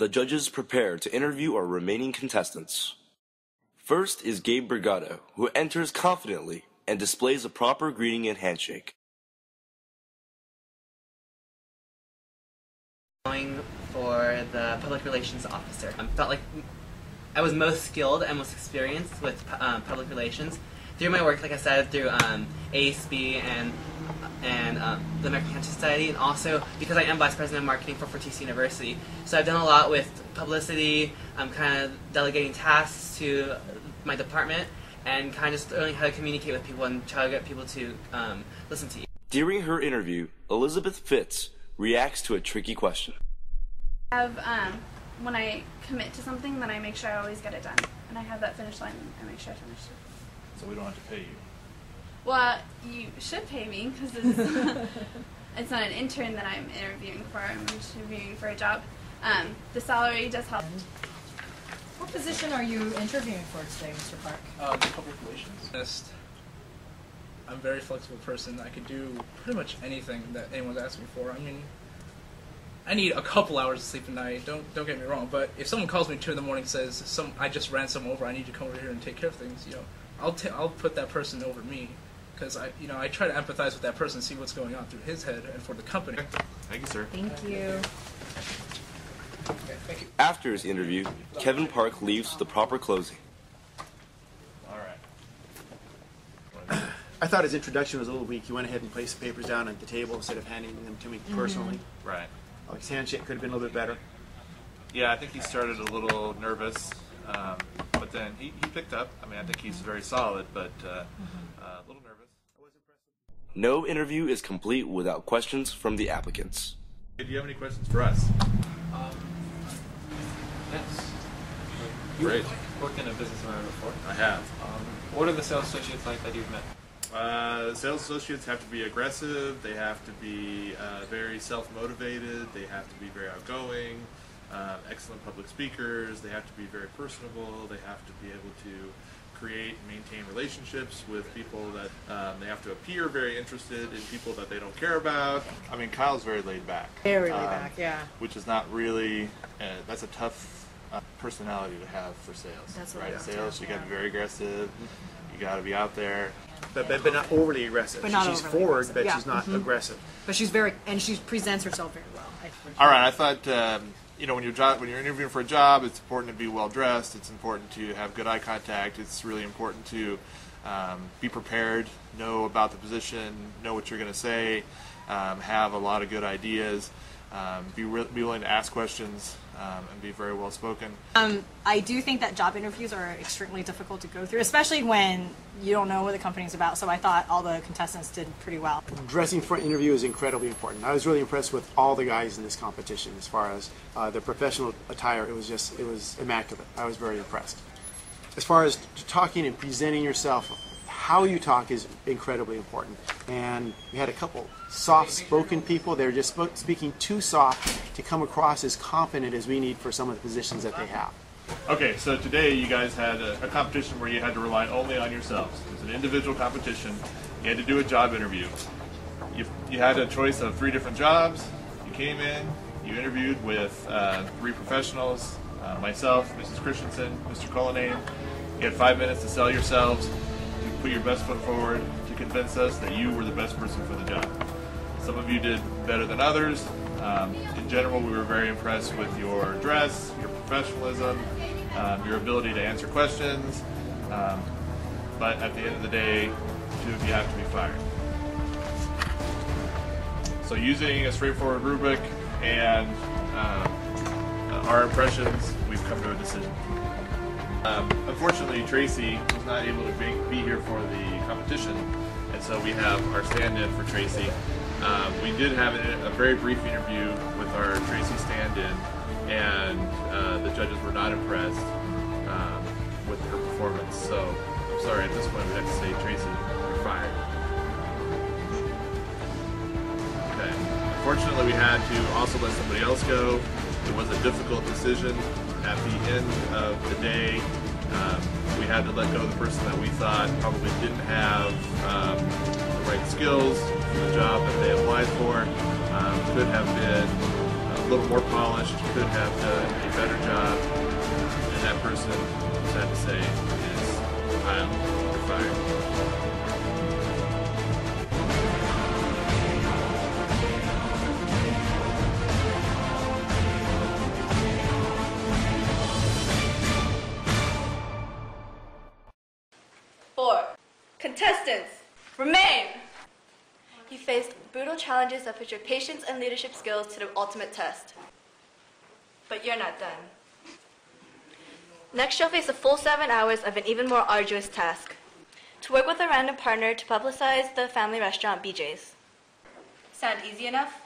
the judges prepare to interview our remaining contestants. First is Gabe Brigado, who enters confidently and displays a proper greeting and handshake. Going for the public relations officer. I felt like I was most skilled and most experienced with public relations through my work, like I said, through ASB and the American Cancer Society, and also because I am Vice President of Marketing for Fortis University. So I've done a lot with publicity, kind of delegating tasks to my department, and kind of just learning how to communicate with people and try to get people to listen to you. During her interview, Elizabeth Fitz reacts to a tricky question. When I commit to something, then I make sure I always get it done. And I have that finish line, and I make sure I finish it. So we don't have to pay you? Well, you should pay me, because it's not an intern that I'm interviewing for. I'm interviewing for a job. The salary does help. What position are you interviewing for today, Mr. Park? Public relations. I'm a very flexible person. I can do pretty much anything that anyone's asked me for. I mean, I need a couple hours of sleep a night. Don't get me wrong. But if someone calls me 2 in the morning and says, I just ran someone over, I need you to come over here and take care of things, I'll put that person over me, because I try to empathize with that person, see what's going on through his head and for the company. Thank you, sir. Thank you. Okay, thank you. After his interview, Kevin Park leaves with the proper closing. All right. I thought his introduction was a little weak. He went ahead and placed the papers down at the table instead of handing them to me personally. Right. His handshake could have been a little bit better. Yeah, I think he started a little nervous, but then he picked up. I mean, I think he's very solid, but a little nervous. No interview is complete without questions from the applicants. Do you have any questions for us? Yes. Great. Worked in a business environment before. I have. What are the sales associates like that you've met? Sales associates have to be aggressive. They have to be very self-motivated. They have to be very outgoing. Excellent public speakers. They have to be very personable. They have to be able to create and maintain relationships with people that they have to appear very interested in people that they don't care about. I mean, Kyle's very laid back. Very laid back, yeah. Which is not really, that's a tough personality to have for sales. That's what right? I Sales, you got to be very aggressive. You got to be out there. But not overly aggressive. But not she's overly forward, aggressive. but Yeah. she's not aggressive. But she presents herself very well. All right, I thought, when you're interviewing for a job, it's important to be well dressed. It's important to have good eye contact. It's really important to be prepared, know about the position, know what you're going to say, have a lot of good ideas, be willing to ask questions, and be very well spoken. I do think that job interviews are extremely difficult to go through, especially when you don't know what the company's about. So I thought all the contestants did pretty well. Dressing for an interview is incredibly important. I was really impressed with all the guys in this competition as far as their professional attire. It was immaculate. I was very impressed. As far as talking and presenting yourself, how you talk is incredibly important. And we had a couple soft-spoken people. They were just speaking too soft to come across as confident as we need for some of the positions that they have. Okay, so today you guys had a competition where you had to rely only on yourselves. It was an individual competition. You had to do a job interview. You had a choice of 3 different jobs. You came in, you interviewed with 3 professionals, myself, Mrs. Christensen, Mr. Cullinane. You had 5 minutes to sell yourselves, to put your best foot forward, to convince us that you were the best person for the job. Some of you did better than others. In general, we were very impressed with your dress, your professionalism, your ability to answer questions, but at the end of the day, 2 of you have to be fired. So using a straightforward rubric and our impressions, we've come to a decision. Unfortunately, Tracy was not able to be here for the competition, and so we have our stand-in for Tracy. We did have a very brief interview with our Tracy stand-in, and the judges were not impressed with her performance. So I'm sorry, at this point we have to say, Tracy, you're fired. Okay. Unfortunately, we had to also let somebody else go. It was a difficult decision. At the end of the day, we had to let go of the person that we thought probably didn't have the right skills for the job that they applied for. Could have been a little more polished, could have done a better job, and that person, sad to say, is I'm fired. Contestants, remain! You faced brutal challenges that put your patience and leadership skills to the ultimate test. But you're not done. Next, you'll face a full 7 hours of an even more arduous task. To work with a random partner to publicize the family restaurant BJ's. Sound easy enough?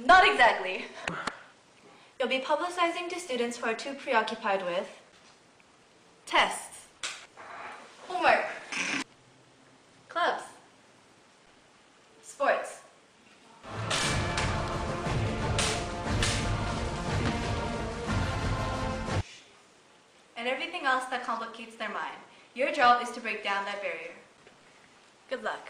Not exactly. You'll be publicizing to students who are too preoccupied with tests, homework, clubs, sports, and everything else that complicates their mind. Your job is to break down that barrier. Good luck.